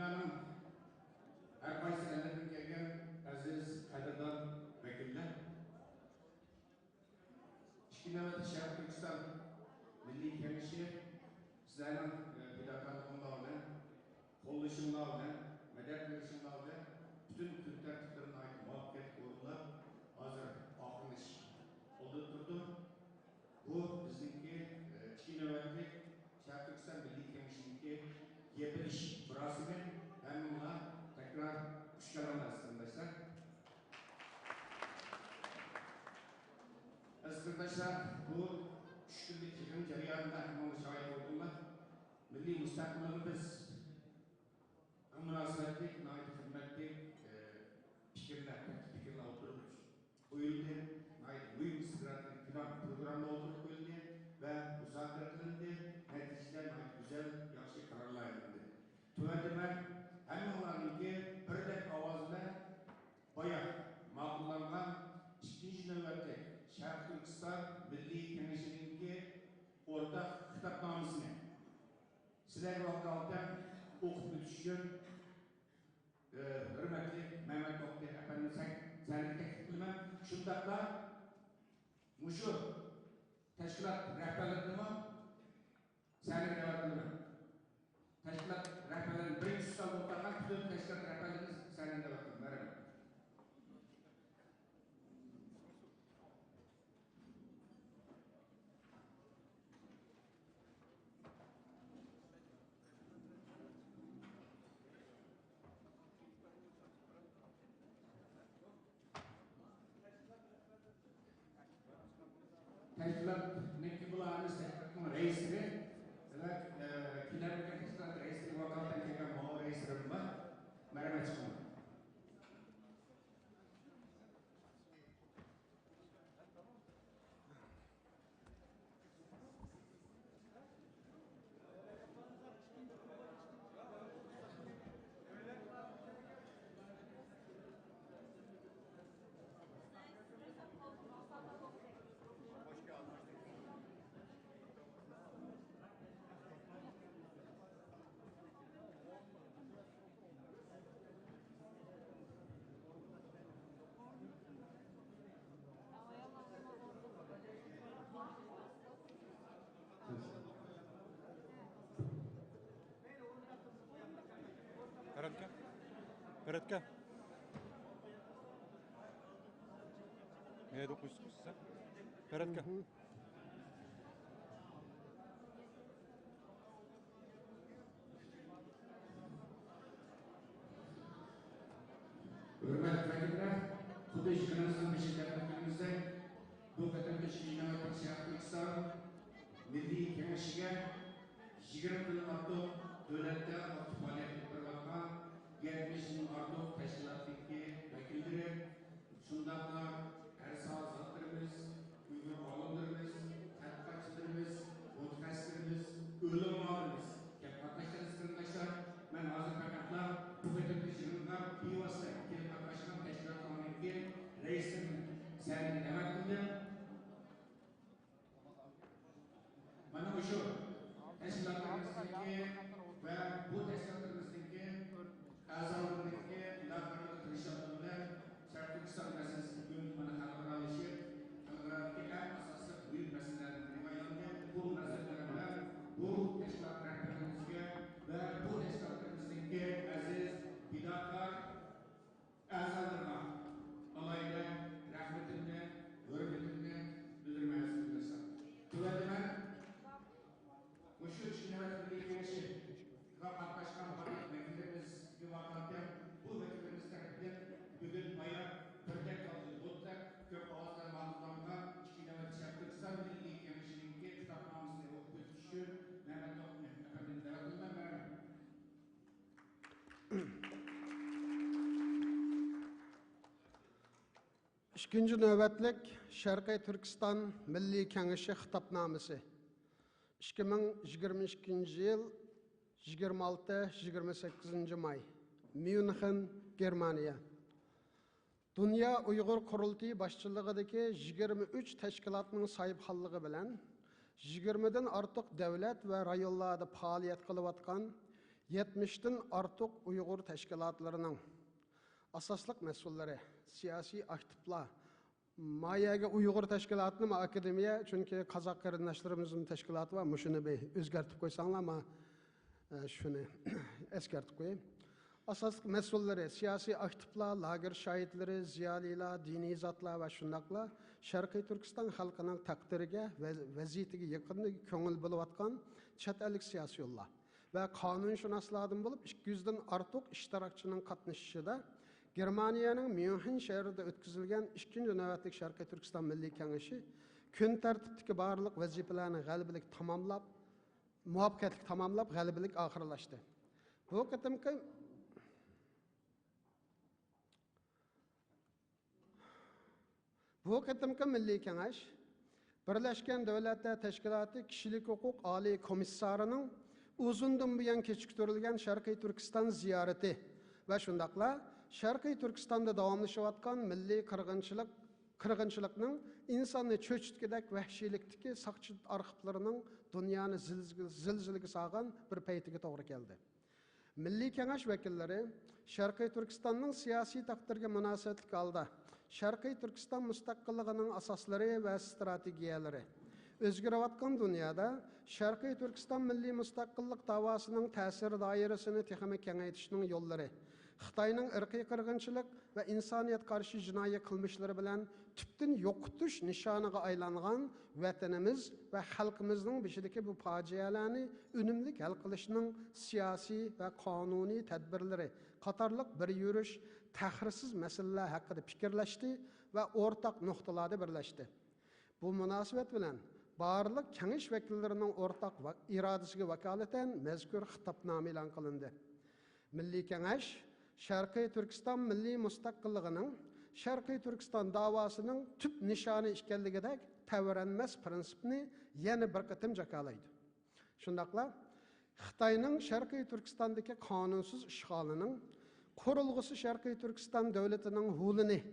dünyanın her qaysı ellerden gelgen aziz qadrdon vakillar. Ishkinavati Sharq Turkiston Milliy Kengashi sizlarning fidokorliginglar bilan, qo'llashinglar bilan, madad berishinglar bilan bütün kun tartiblarini aytib muvaffaqiyat o'rinlab hozir oxirlash oldi turdi. Bu bizningki Ishkinavati Sharq Turkiston Milliy Kengashiniki yepilish murosimi. Hammalar tekrar xush kelibsiz qardoshlar. Arkadaşlar bu 3 yıllık yığın jarayonida hamma şahit bo'ldilar. Milliy mustaqilligimiz munosabatli, hurmatli fikrlar o'tirib qo'yildi. Mühim strategik plan programma o'tirib qo'yildi va muzokara qilindi. Natijada güzel, yaxshi qarorlar olindi. Tuvanda men hammalarningki birdek ovoz bilan boya ma'qullangan ikkinchi navbatda Sharq Turkiston Milliy Kengashininki o'rtaq xitobnomasini sizlarga vaqtida o'qib o'tish uchun hurmatli Mehmet To'xtay efendim seni teklif qilaman. Shundaqla mushu tashkilot rahbarlarini seni da'vat qilaman. Tashkilot rahbarlarining birinchi so'z o'tgan butun tashkilot rahbarlarini seni da'vat qilaman. Teşkilat nekli bulanmış teşkilatın reisleri ve kilerlikler teşkilat reisleri vakaltan kelgan mağu reislerim var. Merhamet çıkın. Beretka. Ne dokuyorsunuz sen? Beretka. Hürmetli vakitler, Kudüs Kırmızı'nın beşiklerimizde bu kadar Ishkinavati Sharq Turkiston Milliy Kengashiga 20 kundan ortiq davlatda faoliyat yuritayotgan 70 ming ortiq tashkilotniki vakillari, shundaqla har soatlarimiz, Uyg'ur olimlarimiz, tadqiqotchilarimiz, mutaxassislarimiz, ulamolarimiz, qatnashganlar. Men hozir faqatla bu kadar yig'inga bevosita kelib qatnashgan tashkilotlarniki raisini seni da'vat qildim. Mana shu tashkilotlarimizniki va bu tashkilotlarimizniki a'zolariniki ularga tilishadi bilan Sharq Turkiston masalasi bugun mana xalqaro eng asosiy buyuk masalalarni aylangan bu masalalar bilan bu tashkilot rahbarlarimizga va bu tashkilotlarimizniki aziz fidokor a'zolarimga alayda rahmatimni, hurmatimni bildirmoqchiman. Tuvadiman Müşür Ishkinavati Milliy Kengashi va qatnashgan barcha vakillarimiz vaqtida bu vakillarimiz tarafidan bugun bayon birdek o'tdak ko'p ovozlar ma'qullangan Ishkinavati Sharq Turkiston Milliy Kengashininki xitobnomasini o'qib o'tish uchun Mehmet To'xtay efendini da'vat qilaman. İkinci növbətlik Şərqi Türkistan Milliy Kengashi xitobnomasi 2022 yıl 26-28 may München, Germaniya. Dünya Uyghur Qurultayı başçılığındaki 23 təşkilatının sahibxanlığı bilan 20'den artıq devlet ve rayonlarda faaliyet kılıvatkan 70'den artık Uyghur teşkilatlarının asaslık mesulleri, siyasi aktifler, Mayaga Uyghur teşkilatını mı akademiye, çünkü Kazak kardeşlerimizin teşkilatı var, şunu bir özgertip koysanlar ama şunu eskertip koyayım. Asaslık mesulleri, siyasi aktifler, lager şahitleri, ziyaliler, dini zatlar ve şundaklar, Şarkı Türkistan halkının takdirige ve vaziyetiga yakın köngül buluvatkan chet ellik siyasi yollar ve kanunşünaslardan bulup 200'den artık iştirakçının katnışışıda Germaniyanın München şehrinde ötküzülgen 2. nöbetlik Şarkı Türkistan Milli Kengişi gün tertipteki barlık vazifelerini galibilik tamamlap, muvaffakiyetlik tamamlap galibilik ahırlaştı. Bu qitimki Milli Kengeş, Birleşken Devletler Teşkilatı Kişilik Hukuk Ali Komissarının uzundan buyan kechiktirilgan Şarkı Türkistan ziyareti ve şundakla Şarkı Türkistan'da davamlaşıvatkan milli kırgınçılıkның insanı çöçütkidek vahşilikteki sakçı arxivlarının dünyanı zilziligi sağan bir peytiga toğrı geldi. Milli Kengeş vekilleri Şarkı Türkistan'ның siyasi takdirge münasebetlik aldı. Şarkı Türkistan müstakilliğinin asasları ve stratejiyaları. Özgürevatkan dünyada Şarkı Türkistan milli müstakillik davasının tesir dairesini texmi kengaytishning yolları. Xitayning irqiy qirg'inchilik ve insaniyet karşı jinoiy qilmishlari bilan tüptün yo'qotish nishoniga aylangan vatanimiz ve xalqimizning beshidagi bu fojialarni unumli hal qilishning siyosiy ve qonuniy tadbirlari qatorliq bir yurish tahrirsiz masalalar haqida fikrlashdi ve ortak noktalarda birleşti. Bu münasebet bilan barliq kengish vakillarining ortak irodasiga vakolatan mazkur xitobnoma e'lon qilindi. Milliy Kengesh Şarkı Türkistan milli müstakilliğinin Şarkı Türkistan davasının tüp nişanı işkelligidek tevrenmez prinsipini yeni bir kıtım jakalaydı. Şundakla Xitayning Şarkı Türkistan'daki kanunsuz işgalinin kurulgusu Şarkı Türkistan devletinin hulini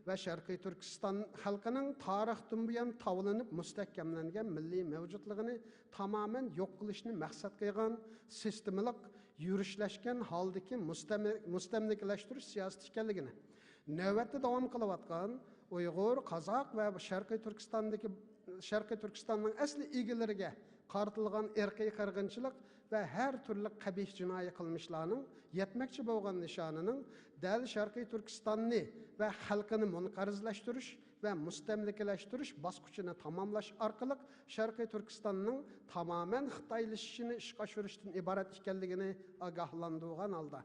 ve Şarkı Türkistan halkının tarixten buyan tavlanıp müstehkemlengen milli mevcutluğunu tamamen yok kılışını maksat kıygan sistemlik yürüşleşken haldaki müstemlikleştiriş siyaseti ekanligini növbette devam kılıvatkan Uyghur, Kazak ve Şarkı Türkistan'ın asli ilgileriga qartılgan irqiy qirg'inchilik ve her türlü qabih jinoiy qilmishlarning yetmekçi bo'lgan nishonining dal Şarkı Türkistan'ni ve halkını munqarizlashtirish ve mustamlikalashtirish bosqichini tamamlash orqali Şarkı Türkistan'ning tamamen xitoylashishini ishga oshirishdan iborat ekanligini ogohlantirgan holda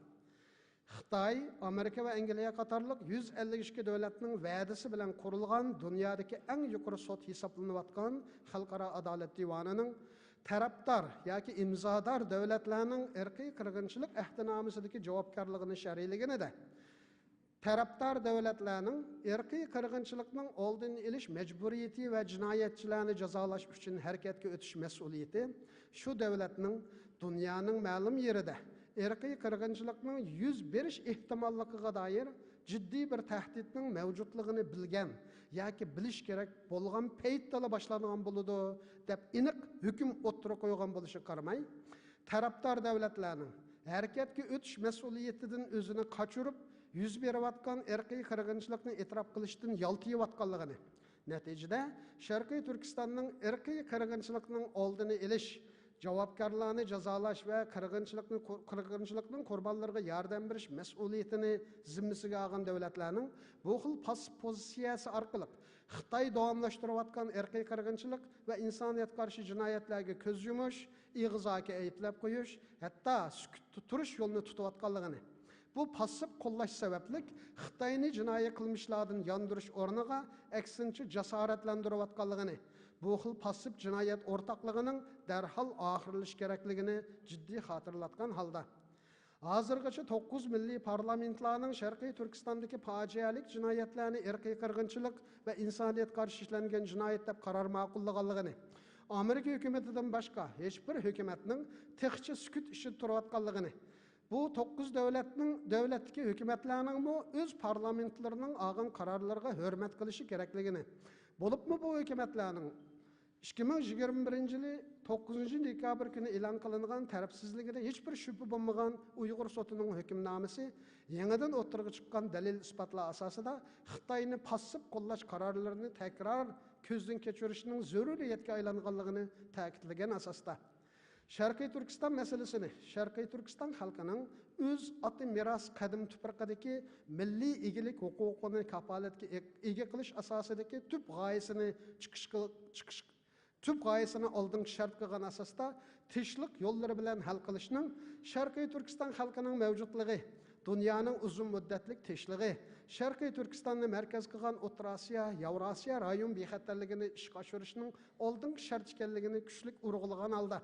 Xitoy, Amerika ve Angliya qatorliq 152 davlatning va'dasi bilan qurilgan dunyodagi eng yuqori sud hisoblanayotgan xalqaro adolat divonining tarafdor yoki imzodor davlatlarning irqiy qirg'inchilik ahdinomasidagi javobgarligini shar'iyligini de tarafdor davlatlarning irqiy qirg'inchilikning oldini olish majburiyati va jinoyatchilarni jazolash uchun harakatga o'tish mas'uliyati shu davlatning dunyoning ma'lum yerida irqiy qirg'inchilikning yuz berish ehtimolligiga doir jiddiy bir tahdidning mavjudligini bilgan yoki bilish kerak bo'lgan paytda boshlangan bo'ladi deb aniq hukm o'tira qo'ygan bo'lishi qaramay tarafdor davlatlarning harakatga o'tish mas'uliyatidan o'zini qochirib yuz berayotgan irqiy qirg'inchilikni e'tirof qilishdan yoltiyotganligini natijada Sharqiy Turkistonning irqiy qirg'inchilikning oldini olish javobgarlarni jazolash ve qirg'inchilikning qurbonlariga yordam berish mas'uliyatini zimmasiga olgan davlatlarning bu xil pasif pozitsiyasi orqali Xitoy davomlashtirayotgan irqiy qirg'inchilik ve insoniyatga qarshi jinoyatlarga ko'z yumish, ig'zoga ayblab qo'yish, hatto sukutda turish yo'lini tutayotganligini bu pasif qo'llash sababli Xitoyni jinoiy qilmishlardan yondirish o'rniga aksincha jasoratlantirayotganligini bu xil pasif jinoyat o'rtoqligining darhol oxirlash kerakligini jiddiy xotirlatgan holda hozirgacha 9 milliy parlamentlarning Sharqiy Turkistondagi fojialik jinoyatlarni irqiy qirg'inchilik va insoniyatga qarshi ishlangan jinoyat deb qaror ma'qullaganligini Amerika hukumatidan boshqa hech bir hukumatning texchi sukut ishida turayotganligini bu 9 davlatdagi hukumatlarning o'z parlamentlarining olgan qarorlariga hurmat qilishi kerakligini bo'libmi bu hukumatlarning 2021 yılı 9 dekabr günü e'lon qilingan tarafsizligida hech bir shubha bo'lmagan Uyg'ur sotining hukmnomasi yangidan o'tirg'i chiqqan dalil isbotlar asosida Xitoyni passiv qo'llash qarorlarini takror ko'zdan kechirishning zaruriyatga aylanganligini ta'kidlagan asosda Sharqiy Turkiston masalasini Sharqiy Turkiston xalqining o'z oti meros qadim tuprog'idagi milliy egilik huquqini kafolatga ega qilish asosidagi tub g'oyasini oldingi shart qilgan asosda tinchlik yo'llari bilan hal qilishning Sharqiy Turkiston xalqining mavjudligi, dunyoning uzun muddatlik tinchligi, Sharqiy Turkistonni markaz qilgan O'rta Osiyo, Yevrosiyo rayon bexatarligini ishga oshirishning oldingi shart ekanligini kuchli urg'ulagan holda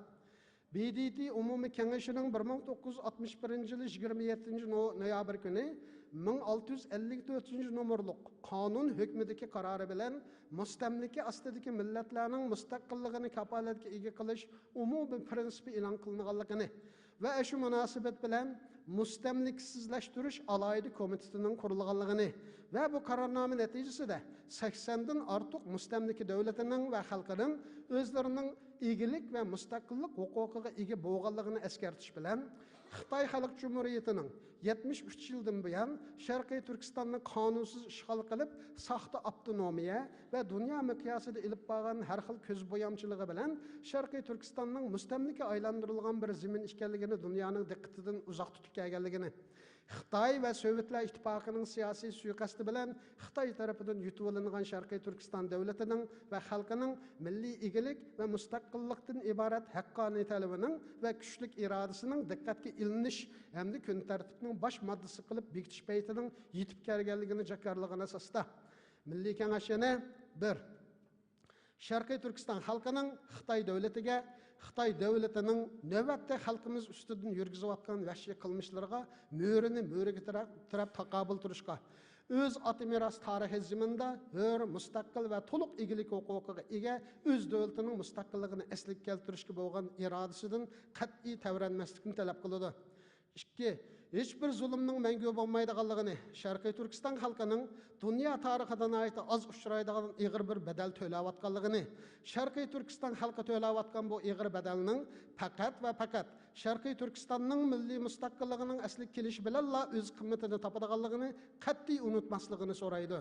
BDT umumiy kengashining 1961 yılı 27 noyabr günü 1654 numaralı kanun hükmündeki kararı bilen mustamlika ostidagi millatlarning mustaqilligini kafolatga ega qilish umumiy prinsipi e'lon qilinganligini va shu munosabat bilan mustamlikasizlashtirish alohida komitetining qurilganligini va bu qarornoma natijasida 80 dan ortiq mustamlika davlatining va xalqining o'zlarining egilik va mustaqillik huquqiga ega bo'lganligini eskartish bilan Xitoy Xalq Cumhuriyetining 73 yıldan buyon Sharqiy Turkistonni qonunsiz ishg'ol qilib, soxta avtonomiya va dunyo miqyosida ilib borgan har xil ko'zbo'yamchiligi bilan Sharqiy Turkistonning mustamlika aylantirilgan bir zamin ekanligini dunyoning diqqatidan uzoq tutib kelganligini Xitoy va Sovetlar ittifoqining siyosiy suiqasdi bilan Xitoy tarafidan yutib olingan Sharqiy Turkiston davlatining va xalqining milliy egilik va mustaqillikdan iborat haqqoniy talabining va kuchlik irodasining diqqatga ilinish hamda kun tartibning bosh moddasi qilib bekitish paytining yetib kelganligini jakarlagan asosda Milliy Kengash yana 1. Sharqiy Turkiston xalqining Xitoy davlatiga Xitoy davlatining navbatda xalqimiz ustidan yurgizayotgan vahshiy qilmishlariga mo'rini mo'riga tirab taqobil turishga o'z oti meros tarixi zaminda hur mustaqil va to'liq egilik huquqiga ega o'z davlatining mustaqilligini asliga keltirishga bo'lgan irodasidan qat'iy tavranmaslikni talab qiladi. 2. Hiçbir zulümning mangu bo'lmaydiganligini Sharqiy Turkiston xalqining dunyo tarixidan ayta az uchraydigan ig'ir bir bedel to'layotganligini Sharqiy Turkiston xalqi to'layotgan bu ig'ir bedelning faqat va faqat Sharqiy Turkistonning milliy mustaqilligining asli kelishi bilanla o'z qimmatini topadiganligini qat'iy unutmasligini so'raydi.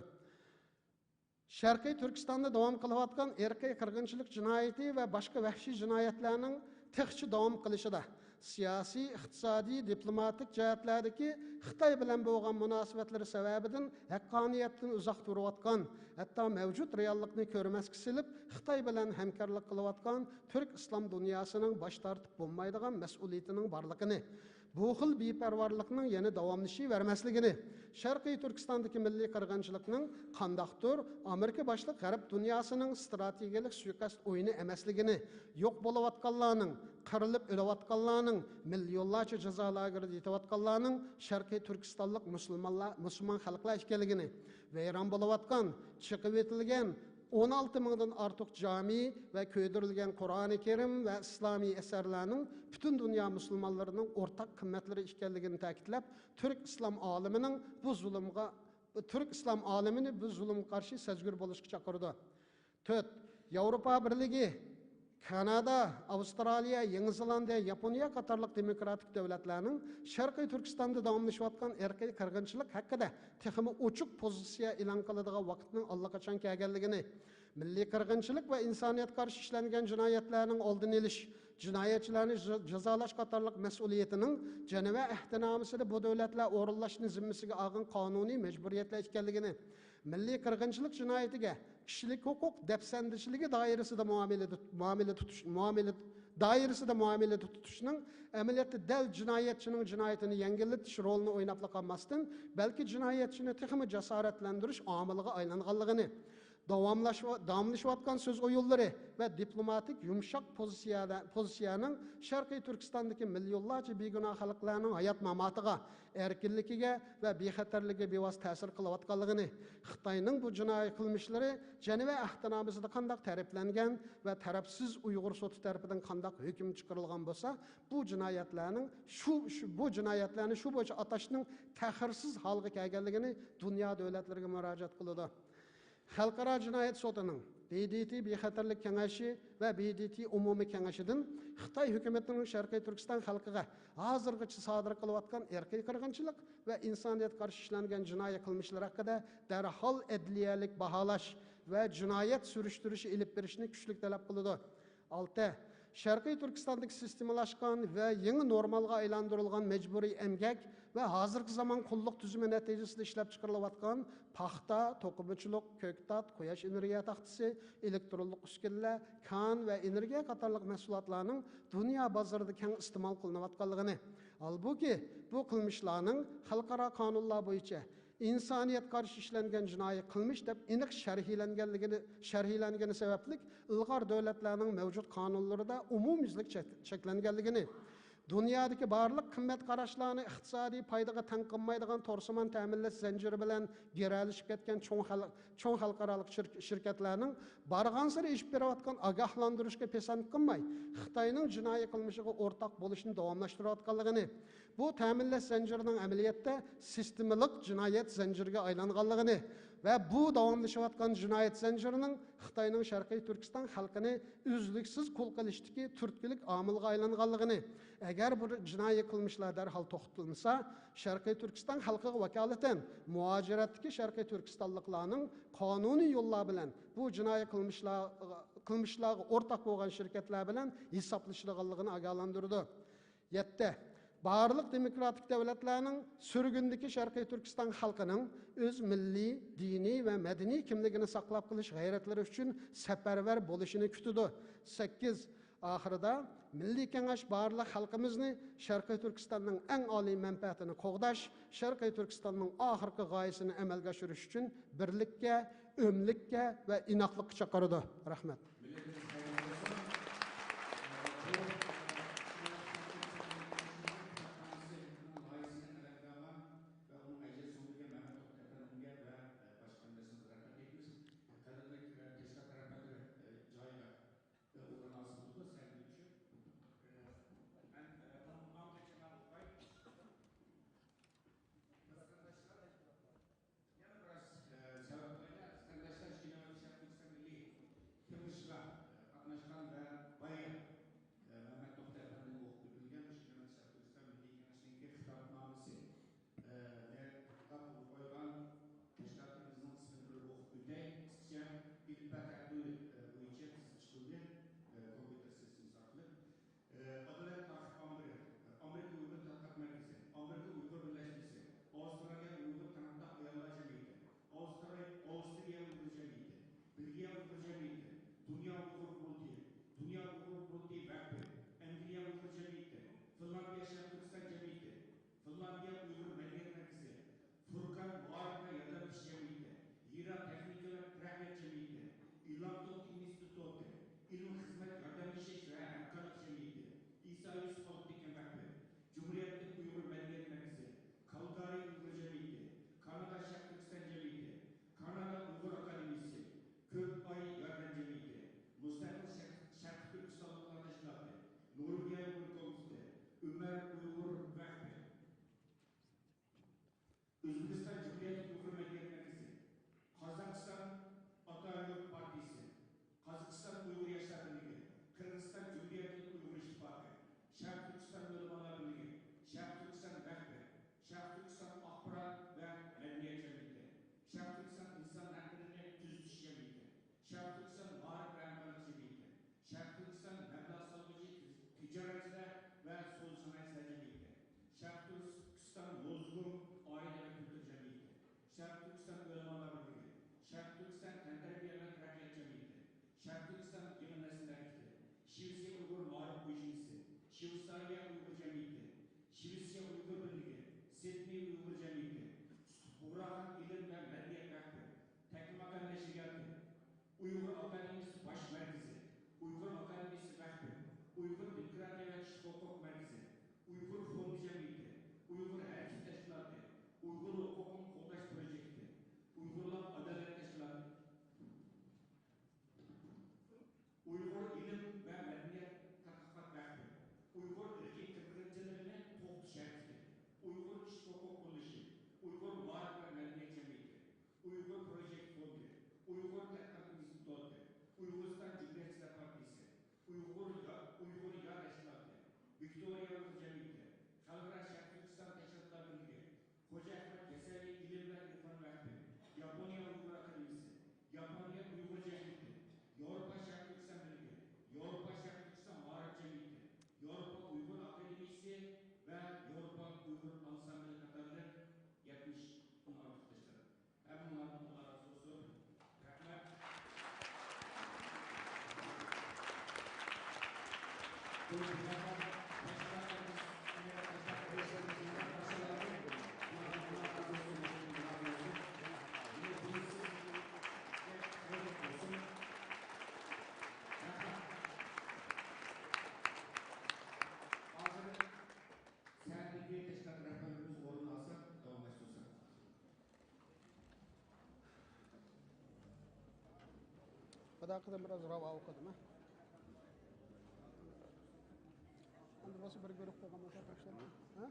Sharqiy Turkistonda davom qilayotgan irqiy qirg'inchilik jinoyati va boshqa vahshiy jinoyatlarning texchi davom qilishida siyosiy, iqtisodiy, diplomatik jihatlardagi Xitoy bilan bo'lgan munosabatlari sababidan haqqoniyatdan uzoq turayotgan, hatto mavjud reallikni ko'rmasga silib, Xitoy bilan hamkorlik qilayotgan Türk islom dunyosining bosh tortib bo'lmaydigan mas'uliyatining borligini, bu xil beparvarlikning yana davomlashavermasligini, Sharqiy Turkistondagi milliy qirg'inchilikning qandaqdir Amerika boshliq g'arb dunyosining strategik suiqasd o'yini emasligini, yo'q bo'layotganlarning, qirilib o'layotganlarning, millionlarcha jazo lagerida yetayotganlarning Sharqiy Turkistonlik musulmon xalqlar ekanligini, vayron bo'layotgan, chiqib etilgan 16 mingdan ortiq cami ve köydirilgen Kur'an-ı Kerim ve İslami eserlerinin bütün dünya Müslümanlarının ortak kıymetleri işgalligini ta'kidlab, Türk İslam aleminin bu zulüm karşı sezgür boluşqa chaqirdi. 4. Avrupa Birligi, Kanada, Avustraliya, Yeni Zelandiya, Yaponiya qatorliq demokratik davlatlarning Sharqiy Turkistonda davomlashayotgan irqiy qirg'inchilik haqida texmi ochiq pozitsiya e'lon qiladigan vaqtning allaqachon kelganligini, milliy qirg'inchilik va insoniyatga qarshi ishlangan jinoyatlarning oldini olish, jinoyatchilarni jazolash qatorliq mas'uliyatining Jeneva ahdnomasida bu davlatlar o'rinlashni zimmasiga olgan qonuniy majburiyatlar ekanligini, milliy qirg'inchilik jinoyatiga kishilik huquq dafsandichligi doirasida muomala tutishning amaliyotda dal jinoyatchining jinoyatini yengillatish rolini o'ynab qolmasdan, balki jinoyatchini texmi jasoratlantirish omiliga aylanganligini, davomlashayotgan so'z o'yinlari va diplomatik yumshoq pozitsiyaning Sharqiy Turkistondagi millionlarcha begunoh xalqlarning hayot mamotiga, erkinligiga va bexatarligiga bevosita ta'sir qilayotganligini, Xitoyning bu jinoiy qilmishlari Jeneva ahdnomasida qanday ta'riflangan va tarafsiz Uyg'ur sudi tomonidan qanday hukm chiqarilgan bo'lsa, bu jinoyatlarni shu bo'yicha atashning tahirsiz holga kelganligini dunyo davlatlariga murojaat qiladi. Xalqaro jinoyat sudining BDT Bexatarlik Kengashi va BDT Umumiy Kengashidan Xitoy hukumatining Sharqiy Turkiston xalqiga hozirgacha sodir qilayotgan irqiy qirg'inchilik va insoniyat qarshi ishlangan jinoiy qilmishlar haqida darhol adliyalik baholash va jinoyat surishtirishi ilib berishni kuchli talab qiladi. 6. Sharqiy Turkistondagi sistemalaşgan va yangi normalga aylantirilgan majburiy emgak va hozirgi zamon qulluq tuzumi natijasida ishlab chiqarilayotgan paxta, to'qimachilik, ko'ktat, quyosh energiya taxtasi, elektronlik uskunalar, kan va energiya qatorliq mahsulotlarning dunyo bozorida keng iste'mol qilinayotganligini, holbuki bu qilmishlarning xalqaro qonunlar bo'yicha insoniyat qarshi ishlangan jinoiy qilmish deb aniq sharhlangani sababli ilg'or davlatlarning mavjud qonunlarida umumyuzlik cheklanganligini, dunyodagi barliq qimmat qarashlarni iqtisodiy foydaga teng qilmaydigan to'rsimon ta'minlash zanjiri bilan geralashib ketgan cho'ng xalqaro shirkatlarning barg'ansari ish berayotgan ogohlantirishga pesand qilmay Xitoyning jinoiy qilmishiga o'rtoq bo'lishni davomlashtirayotganligini, bu ta'minlash zanjirining amaliyotda sistemalik jinoyat zanjiriga aylanganligini va bu davomlashayotgan jinoyat zanjirining Xitoyning Sharqiy Turkiston xalqini uzluksiz qul qilishdagi turtkilik omilga aylanganligini, agar bu jinoiy qilmishlar darhol to'xtatilmasa, Sharqiy Turkiston xalqiga vakolatan muajiratdagi Sharqiy Turkistonliklarning qonuniy yo'llar bilan bu jinoiy qilmishlarga o'rtoq bo'lgan shirkatlar bilan hisoblashilganligini ogohlantirdi. 7. Barliq demokratik davlatlarning sürgündeki Sharqiy Turkiston xalqining o'z milliy, diniy va madaniy kimligini saqlab qolish g'ayratlari uchun safarbar bo'lishini kutadi. 8. Oxirida Milliy Kengash barliq xalqimizni Sharqiy Turkistonning eng oliy manfaatini qo'g'dash, Sharqiy Turkistonning oxirgi g'oyasini amalga oshirish uchun birlikka, o'mlikka va inoqlikka chaqiradi. Rahmat. Kadar biraz rava okudum ha. Burası bir görüp koyamaz arkadaşlar. Ha?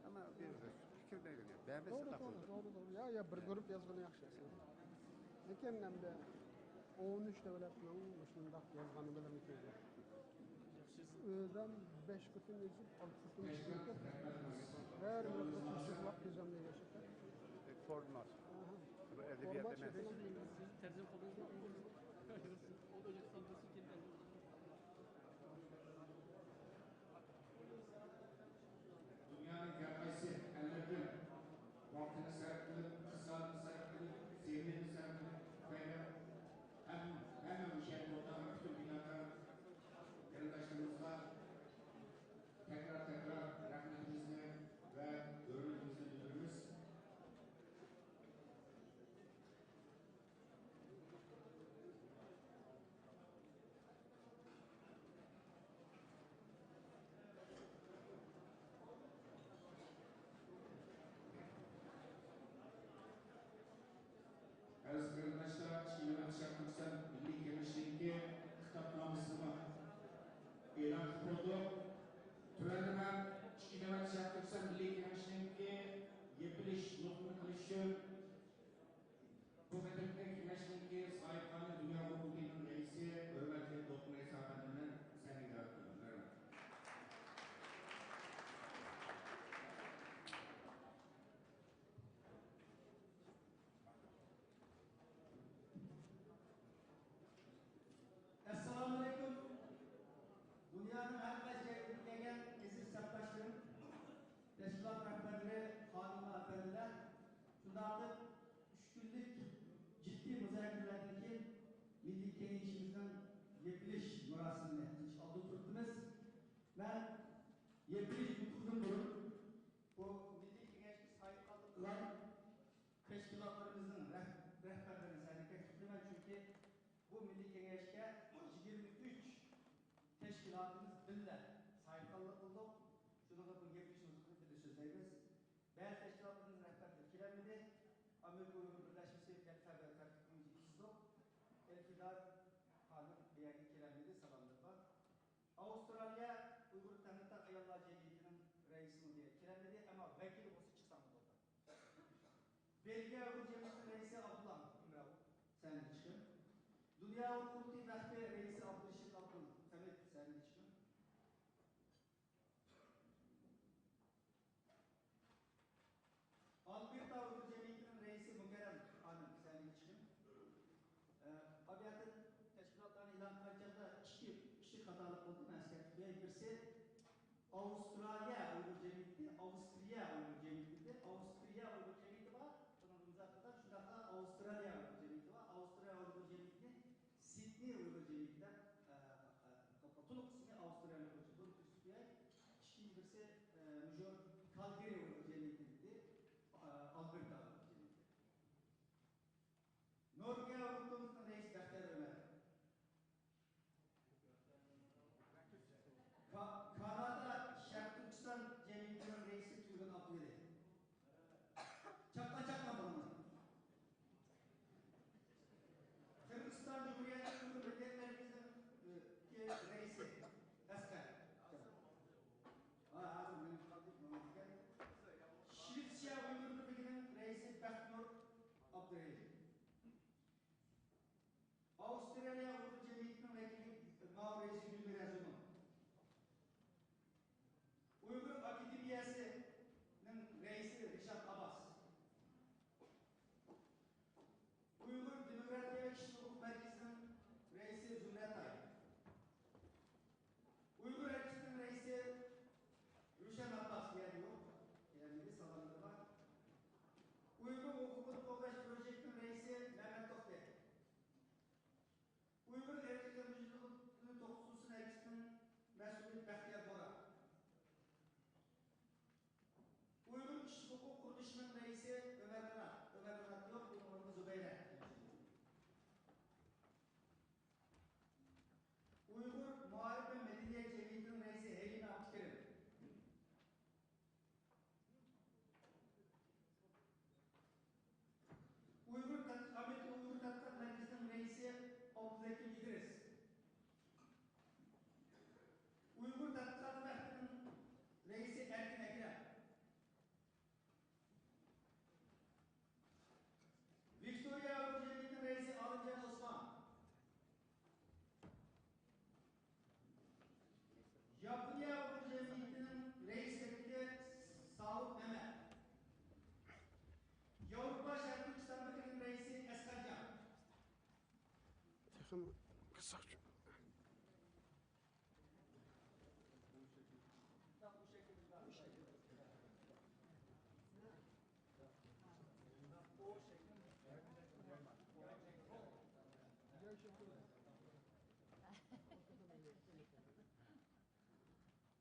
Ama bir fikir değil. Ben Doğru. Ya bir görüp yazgını yaxşı. Lekin hem de 13 devletinin şundak yazganı bilen ikizler. Özden 5 kutum yazıp 6 kutum çıkıp her bir kutum çıkıp düzenli yaşadık. Format. Bu edebiyat demez. Tercih konusu o da sandısı kendi. Dünyanın gerçeği ellerinde vaktini sarf kılıp, kısaltı sarf kılıp, zihnini sarf kılıp, böyle hem şey oradan bütün dünyada arkadaşlarımızla tekrar rahmetimizi ve görevimizi bildiririz. Aziz arkadaşlar, Şii'nin şarkısı Milli Kenişlik'e kitapnamasını e'lon qildi. Turanman Şii'nin şarkısı Milli Kenişlik'e yepilish nutqini qilish uchun bu metrikda Kenishlik'e sahibxona Dünya Hukukining raisi hurmatli Doktor Sahabadimdan sani da'vat qilaman. Esselamu Aleyküm. Dünyanın her qaysi ülkegen aziz sabdaşlarım, teşkilat rehberleri, hanımlar, efendiler, şundaqı 3 günlük ciddi müzakerelerdeki Milli Kengişimizden yepiliş murasimini aldı tuttunuz. Ben yepiliş nutqundan burun bu Milli Kengeş'e sahip kaldıklar teşkilatlarımızın rehberlerini sahip tuttular çünkü bu Milli Kengeş'e 23 teşkilatımız bille sayfalı bulduk. Şunu da bu yapışımızı bir de sözleriz. Bazı teşkilatlarımız rehberleri kilemedi. Amerika Uygur Birleşmesi Yeltabe Terkibimiz ikizdik. Elfidar Hanım bir yerde kilemedi. Salamlıklar. Avustralya Uygur Tanıtı Ayallar Cemiyeti'nin reisini diye kilemedi ama vekil olsa çıksam burada. Belgiya Uygur Cemiyeti'nin reisi Abdullah İmrav. Sen de çıkın. Dünya Hukuki Rehber Reisi Abdülşit Abdül Samet sen de çıkın. Alberta Uygur Cemiyeti'nin reisi Mukerrem Hanım sen de çıkın. Tabiatın teşkilatlarını ilan edeceğinde iki hatalık oldu. Birisi Avustralya Uygur Cemiyeti, Avusturya Uygur Cemiyeti. Avusturya Uygur Cemiyeti var. Bunun imzalıklar. Şurada Avustralya Uygur Cemiyeti var. Avustralya Uygur Cemiyeti Sydney Uygur Cemiyeti'nden kapatılık kısmı Avustralya Uygur Cemiyeti. Bunu üstüye ikinci birisi Major Calgary Uygur Cemiyeti'ydi. Alberta Uygur Cemiyeti. Norge Uygur reis Dehter Ömer. Kanada Şark Türkistan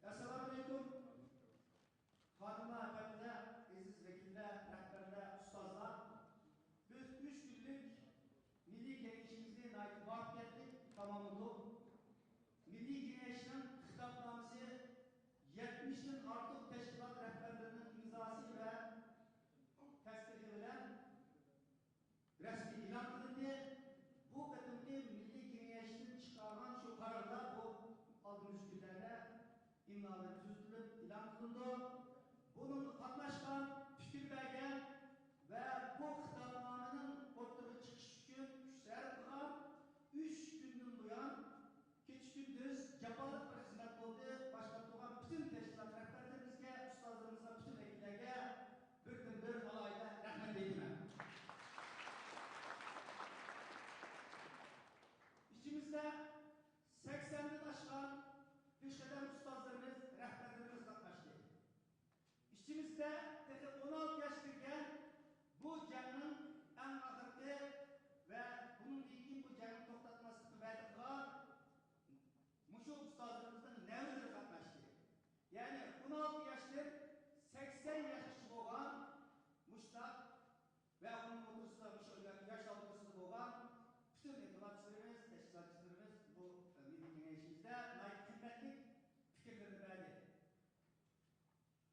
Assalamu alaikum. Hanımlar, efendiler, aziz vekiller, rehberler, ustazlar. Biz 3 günlük milli genişliğimizi naitibak ettik, tamamladık. Milli Güneş'in hitapnaması 70'in artık teşkilat rehberlerinin imzası ve tasdiki bilen resmi ilan kılındı. Bu kadınki Milli Güneş'in çıkaran şu kararlar bu aldığımız günlerde imzaları düzülüp ilan kılındı. Bunun katlaşkan, fikir vergen ve bu hitapnamenin ortaya çıkış için güçler kılan 3 günden bu yan keç gündüz capalık bir hizmet oldu. Başlatılan bütün teşkilat rehberlerimizge, ustazlarımızga, bütün vekillerge birden bir alayda rahmet eylemen. İçimizde 80'den aşkın pişkeden ustazlarımız, rehberlerimiz katlaştı. İçimizde 16 yaş girgen bu canın en ahırkı ve bunun ilkin bu canın toktatması kıvaydıkla muşu ustazlarımızın nevleri katlaştı. Yani 16 yaştır 80 yaşlı olan muştak ve onun oturusunda yaş oturusunda olan bütün itibatçılarımız, teşkilatçılarımız bu milli genişimizde layık kıymetli fikirlerini verdi.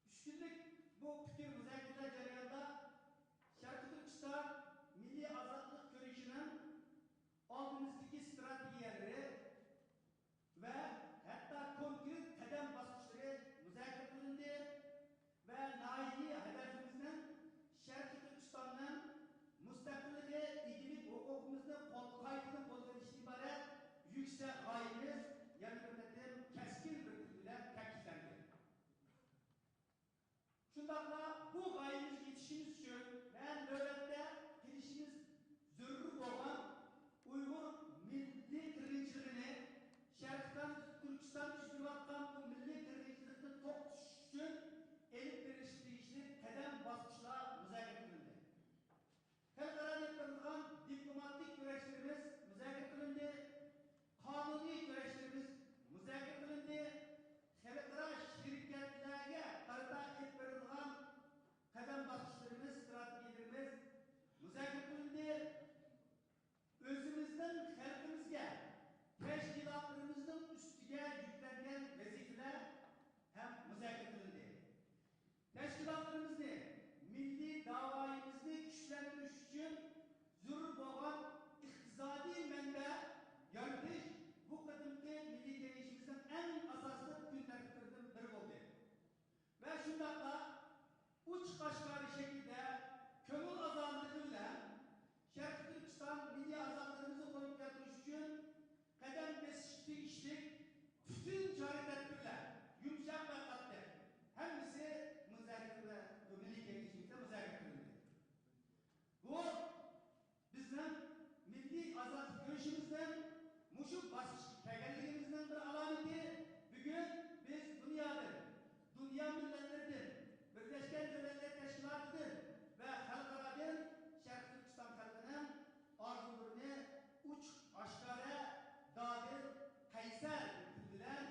3 günlük bu fikir müzakere jarayonida Şarkı Türkistan Milli Azadlık Görüşü'nün oldimizdagi strategiyaları ve hatta konkret kadem basışları müzakere kılındı ve naiyi hedefimizin Şarkı Türkistan'ın müstakilliği, ikilik hukukumuzun kaydını bozuluşu ibaret yüksek gayemiz yani bir keskin bir dille tekliflendi. Şundakla bu gayemiz yetişimiz için ve nöbette girişimiz zürrü olan Uygur milli kırıncılığını Şarkıdan Türkistan üstüvattan bu milli kırıncılığını top için elip verişli işini kadem basmışla müzakere kılındı. Halkara yapılan diplomatik güreşlerimiz müzakere kılındı. Kanuni güreşlerimiz müzakere kılındı. Halkara şirketlerine karta et verilen kadem basışlarımız, stratejilerimiz müzakere kılındı. Özümüzden halkımızga, teşkilatlarımızın üstüge yüklenen vazifeler hem müzakere kılındı. Teşkilatlarımızı, milli davayımızı güçlendiriş için zürür boğan iktisadi menbe yargıç bu kadınki milli gelişimizin en asaslı gün tertiplerinin biri oldu. Ve şundakla uç kaşgarı şekilde kömür azadlığıyla Şarkı Türkistan milli azadlığımızı koyup getiriş için kadem besişti işlik bütün çare tedbirler, yumuşak ve katlı hemisi müzakere ve milli gelişimizde müzakere kılındı. Bu bizim milli azadlık görüşümüzden muşuk basış tegelliğimizden bir alameti bugün biz dünya milletleridir, Birleşken Devletler Teşkilatı'dır ve halkaradır Şarkı Türkistan halkının arzularını uç aşkare, dadir, kayser bildiler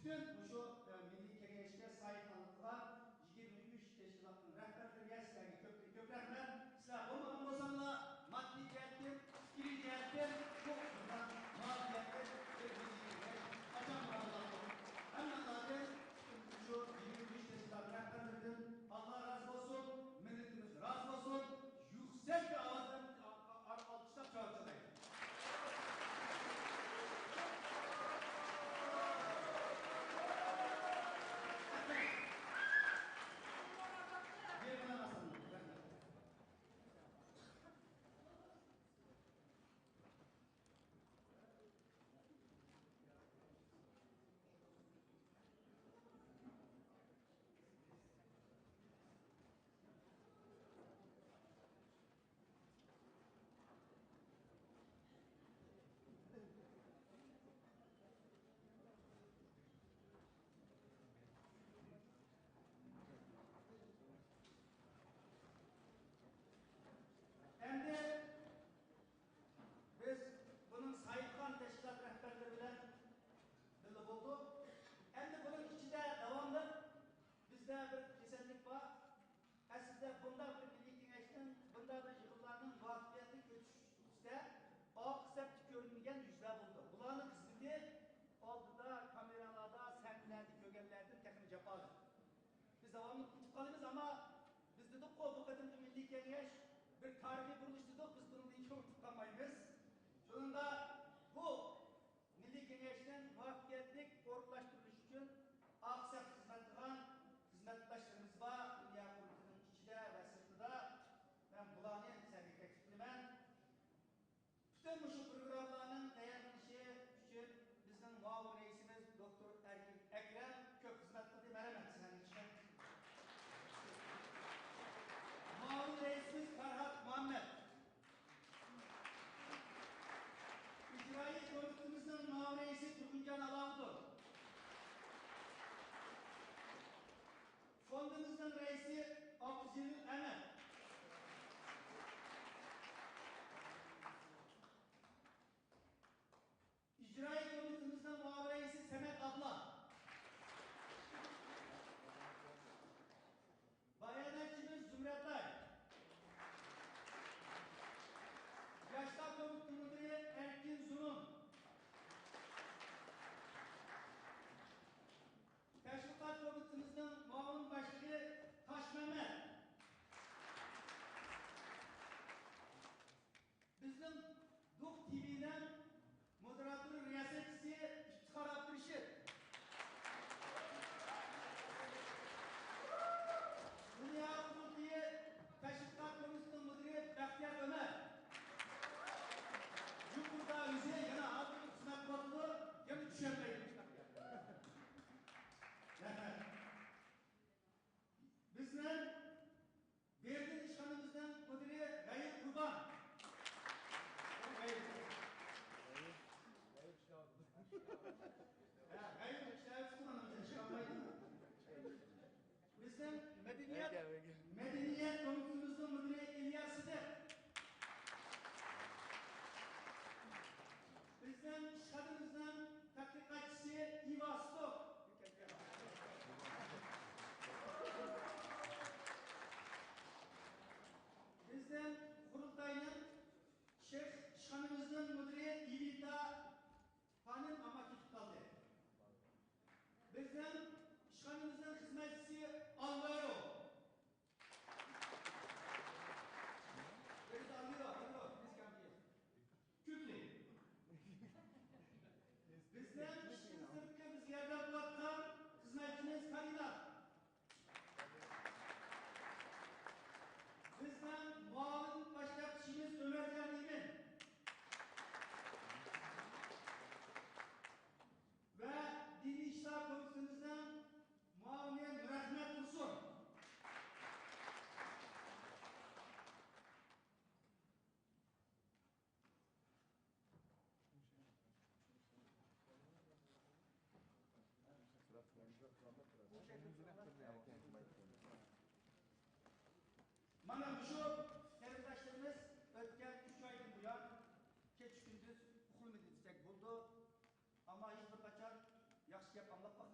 bütün şu Milli Kengeş'e sahip tanıtılan 23 teşkilatın rehberleriyle sizlerge köp rahmet. Sizler olmadan bozanla maddi cihettir, fikri cihettir, bu muhabbettir ve bilgiler. Hocam Allah'ım. Hemen zaten şu 23 teşkilatın rehberlerinin Allah razı olsun, milletimiz razı olsun, yüksek bir avazdan alkışlar çağırtılıyor. Endi biz bunun sayılan teşkilat rehberleri bilen birlik oldu. Endi bunun içinde devamlı bizde bir kesinlik var. Aslında bunda bir Milli Kengeş'in, bunda bir yığınlarının vakfiyeti götürüşte aksept görünmeyen yüzler buldu. Bunların hizmeti aldıda, kameralarda, senlerde, kögellerden teknik yapardı. Biz devamlı tutup kalırız ama biz dedik ki bu kadın Milli Kengeş bir tarihi kuruluş dedik, biz bunu hiç unutup kalmayız. Sonunda bu Milli Kengeş'in muvaffakiyetlik korkulaştırılış için aksept hizmet kılan hizmetdaşlarımız var. Dünya kuruluşunun içinde ve sırtında ben bulanı sevgi tekstilmen. Bütün bu şu programlarının değerlenişi için bizim muavin reisimiz Doktor Erkin Ekrem kök hizmet kıldı. Merhamet senin için. Muavin reisimiz Ferhat Muhammed. İcraiye komitemizin muavin reisi Turguncan Alavdur. Fondumuzun reisi Abdülcelil Emen. İcraiye komitemizin muavin reisi Semet Abla. Bayanatçımız Zümret Ay. Yaşlar Komite Müdürü Erkin Zunun. Teşvikat Komitemizin muavin başlığı Taş Mehmet. Bizim Duk TV'den moderatörü riyasetçisi İftihar Abdülşir. Dünya Kurultayı Teşvikat Komitesi'nin müdürü Bahtiyar Ömer. Yurtta yüzeye yana altı hizmet kurulu yanı düşenmeyin. Bizden Berdin İşhanımızdan müdürü Gayet Kurban. Gayet Bizden Medeniyet Komitemizin müdürü İlyas Sıdık. Bizden şadımızdan tatbikatçısı İva Stok. Bizden kurultayının Şeyh Şanımızın müdürü İvita Hanım ama tutup kaldı. Bizden Şanımızın hizmetçisi Alvaro. Biz Alvaro, biz geldi. Kütle. Bizden işimizde biz yerden bırakan hizmetçimiz Kalina. Bizden muavin başlatışımız Ömercan İmin. Ve Dini İşler Komisyonumuzdan muavin Rahmet Dursun. Mana şu devletdaşlarımız ötken 3 aydan bu yan keç gündüz uxulmadi desek buldu. Ama hiç bir kaçar yaxşı gap anlatmak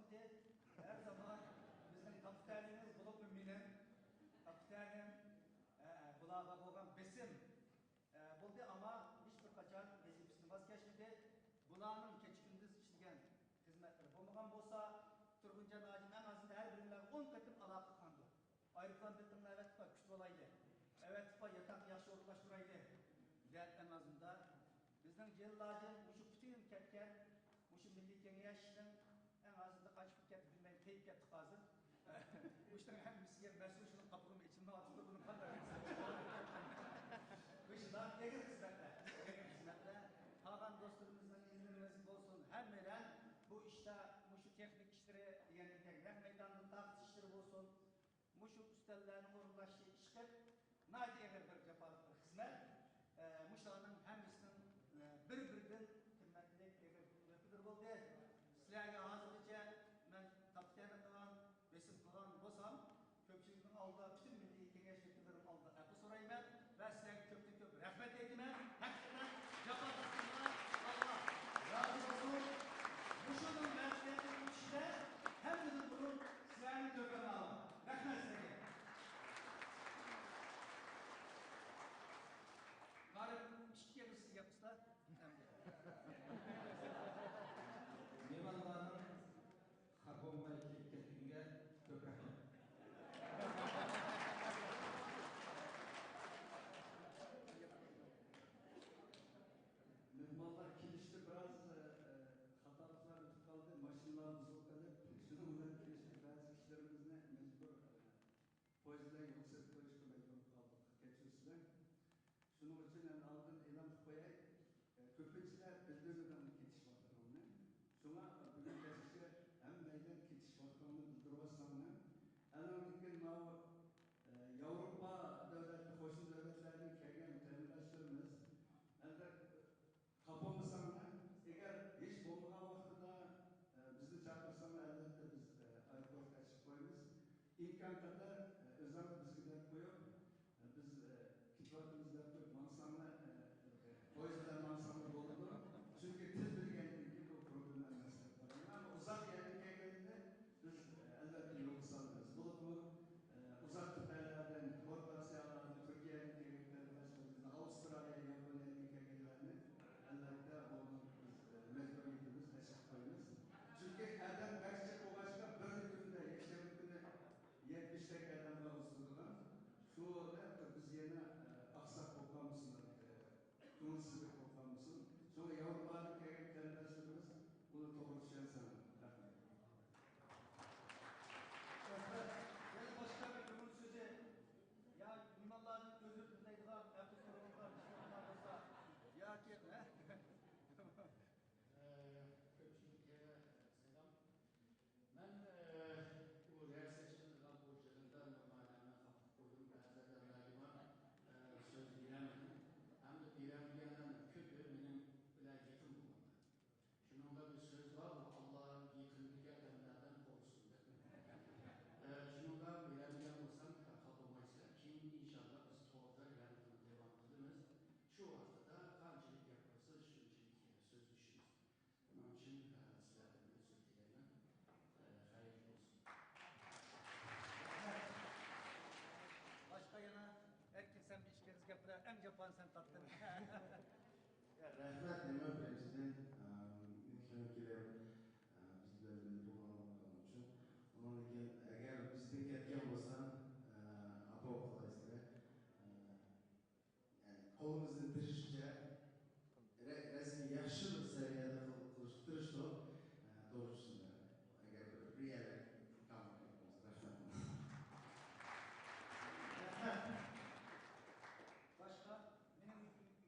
şularning kecha kunduz ishlagan xizmatlari bo'lmagan bo'lsa, Turg'unjon hojim en azından her birinden 10 katım aloqa qildi. Ayrıplan bitimni evetpa kutib olaydi. Evetpa yatak yaxshi o'rlashtiraydi. Der en azından bizning yillarca mushu bütün ketgan mushu milliy kengashning en azından qaçıp ketib bilmay teyip ketdi hozir. Bu işlerin hemmisiga mas'ul shuni qapqim ichimdan otib buni qanday bu işler egil hizmetler. Egil hizmetler. Kalan dostlarımızdan izniniz olsun. Hemmeler bu işte muşu teknik işleri yani tekrar meydanın tartış işleri olsun. Muşu üstellerinin uğurlaştığı işler naci eğer bir cepalık bir hizmet. Muşlarının hemmisinin bir-birinden kıymetli eğer oldu. Sizlerle hazırlıca ben kaptanımdan resim kalan olsam köpçülüğün aldığı bütün milli kengeş vekillerin aldığı akı sorayım ben ve sizlerle köp rahmet edeyim. Hakikaten cepalıklarına Allah razı olsun. Muşunun mesleğinin içinde hem de bunun sizlerle dökümü alın. Rahmet size. Garip işki yapısı yapmışlar. Mehmanların Karbon'da kettiğinde çok rahmet. Mehmanlar kilişte biraz hatalıklar ötüp kaldı, maşınlar bozuldu kaldı. Şunu bundan kilişte bazı kişilerimizle mecbur poezide yüksek koyuştu mecbur kaldık. Geçiyorsunuz. Şunun için en aldın elan koyay. Köpekçiler bildirmeden geçiş vakti onu. Şuna bugün geçişe hem meydan geçiş vaktini bildirvasanlar. Anamdaki mavi Avrupa devletli, koşun devletlerinin kelgen terimdaşlarımız kapamızsanlar, eğer hiç bulmayan vaxtıda bizi çağırırsanlar elbette biz aeroport'a açık koyarız. İmkan kadar özellikle bizgiler koyup biz kitaplarımızda koyup mansanlar o yüzden mansanlar oldu. Çünkü tez bilgenliği gibi bu problemler mesela. Ama uzak yerine geldiğinde biz elbette yolu sağlıyoruz. Bu uzak kıtalardan, Orta Asyalardan, Türkiye'nin devletlerine, Avustralya'ya, Japonya'ya gelgilerini elbette onu mecburiyetimiz, eşit koyuyoruz. Çünkü adam gerçek o başka bir günde, yaşamın günü 70'tek adamla usulüden şu da biz yine aksak toplamışsınlar, Tunus'u toplamışsın. Sonra Avrupa'nın devletlerimiz bunu topluşan sana. Yani başka bir bunun sözü ya Yunanların özür dileydi var, yaptık sorumlular, düşmanlar olsa ya ki Köpçülüklere selam. Ben bu reaksiyonun raporlarında normalde hafif koydum. Bazılardan daima söz dilemedim. Hem de dilemeyenlerin kötü benim bile yetim bulundu. Şununla bir söz var mı? Allah'ın yetimlik edenlerden korusun. Şununla dilemeyen olsam kapamaysa kim inşallah biz tuhaflar yardım devam ediniz. Şu haftada kancılık yaparsa şimdilik söz düşünürüz. Onun için sizlerden özür dilerim. Hayırlı olsun. başka yana herkes sen bir işkeniz yapılar, en yapan sen tattın. Rahmat nima birinchidan ishonchilar bizlar bilan to'g'rilib uchun undan keyin agar bizdan ketgan bo'lsam ato qilasizlar qo'limizdan tirishcha rasmiy yaxshi bir saviyada qilish tirishib to'g'risida agar real Başka benim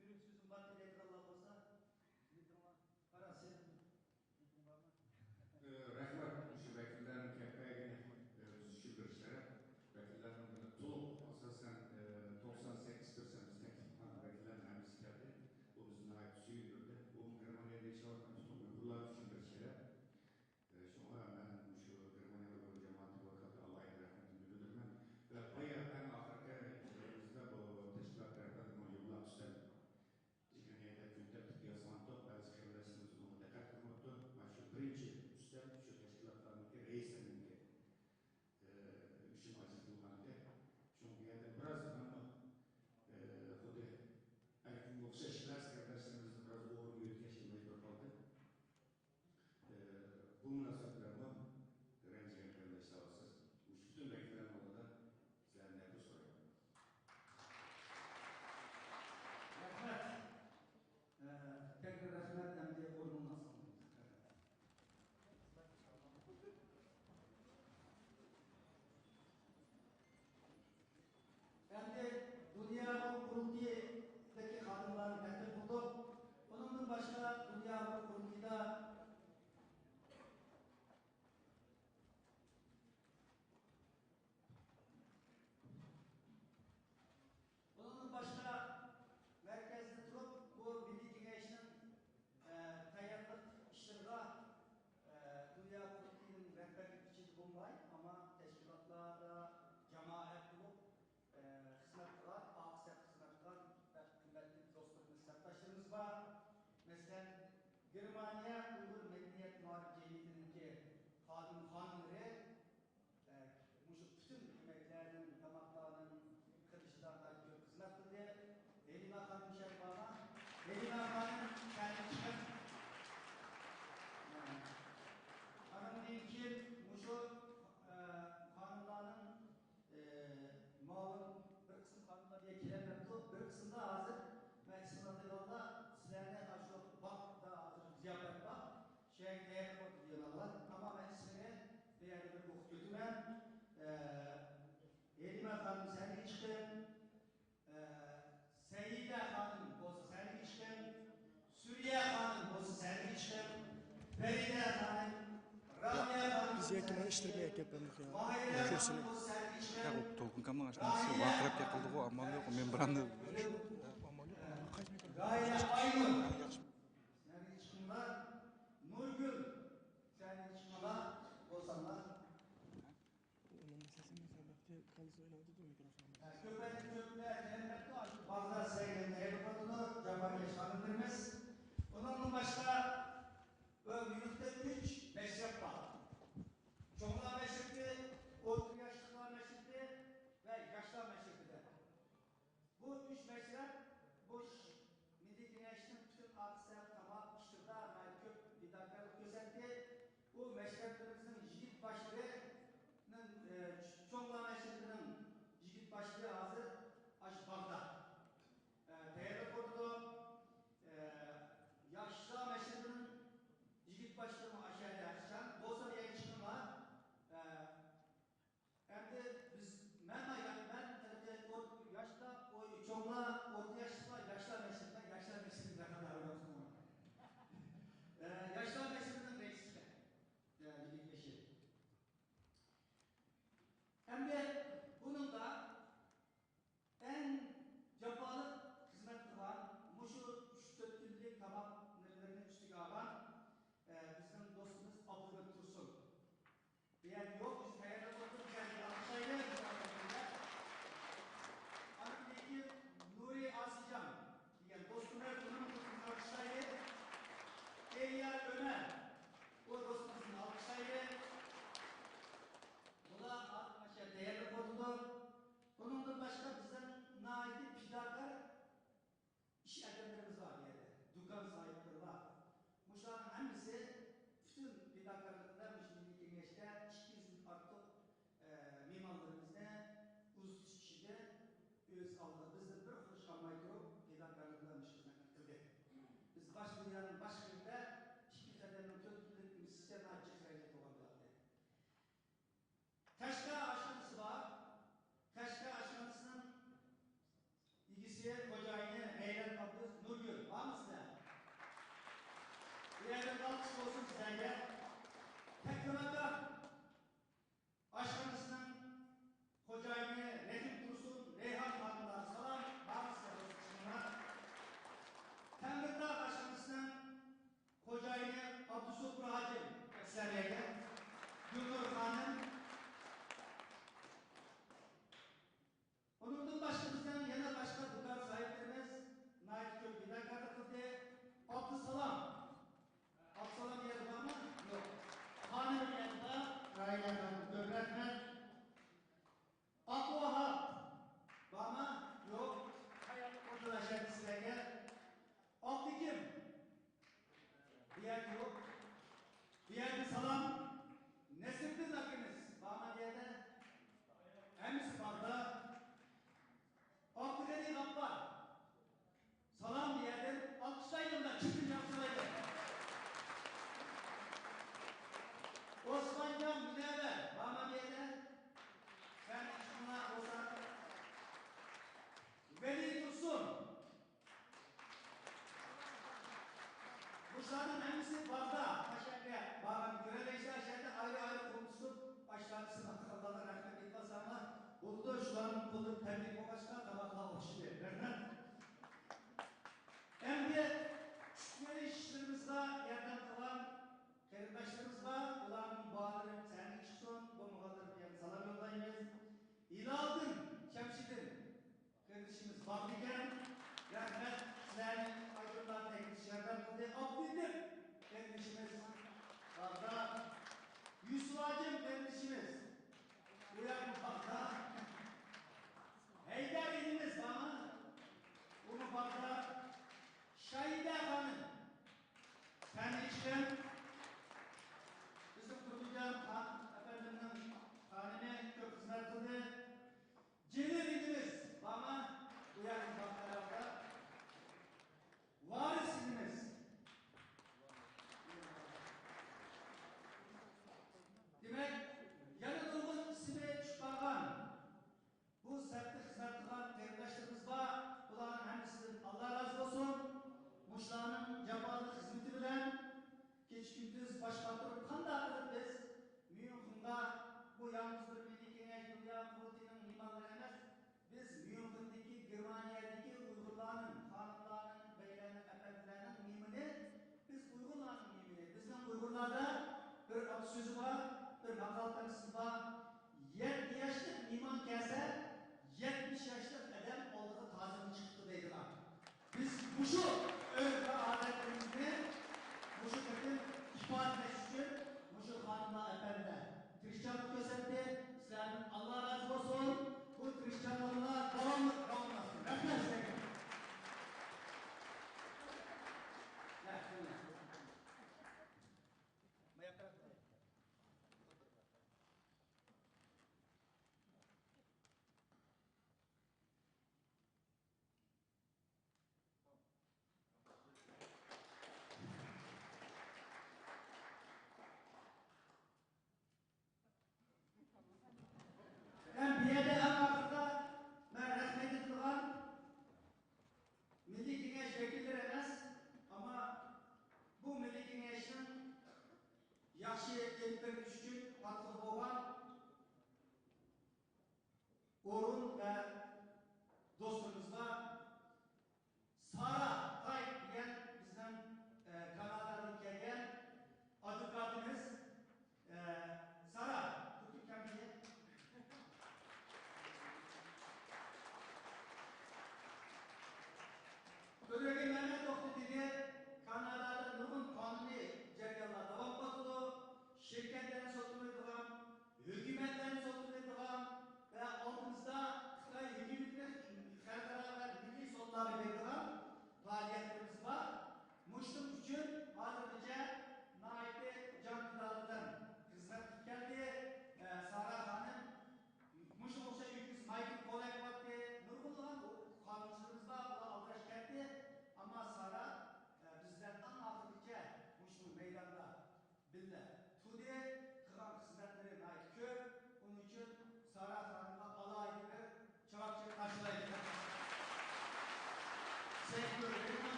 yürüm sözüm var diye Allah olsa Lidroma Karası Lidroma Rahmat, şu vakitlerin kepayını şükür Germaniya Uyghur Medeniyet Cemiyeti'ninki hadim hanımları bütün yemeklerinin, damaklarının kırışıdan da çok hizmet kıldı. Elina Hanım Şerban'a, Elina Hanım kendisi hanım değil ki Muşu hanımların malum bir kısım hanımlar diye kiremekti. Bir kısım da hazır. Ben sınavda yolda sizlerine karşı bak da hazır ziyafet bak. Şeyin değerli oldu diyorlar. Ama ben size değerli bir hukuk götürmem. Elime Hanım seni içtim. Seyide Hanım olsa seni içtim. Suriye Hanım olsa seni içtim. Feride Hanım, Rabia Hanım Biz yakın iştirmeye yapamıyoruz ya. Mahire Kürsünü. Hanım olsa seni içtim. Ya толкын камын ашмасы вакырап калды го амал жок мембраны Gaye Aynur. Senin içkinler. Nurgül. Senin içkinler. Olsanlar. Onun sesini sabahta kalsı öyle aldı da mikrofonu. Köpeğin köpeğe cennette açıp bazılar sevgili Ebu Kadını Cabbar Yaşan'ın bilmez. Ondan başka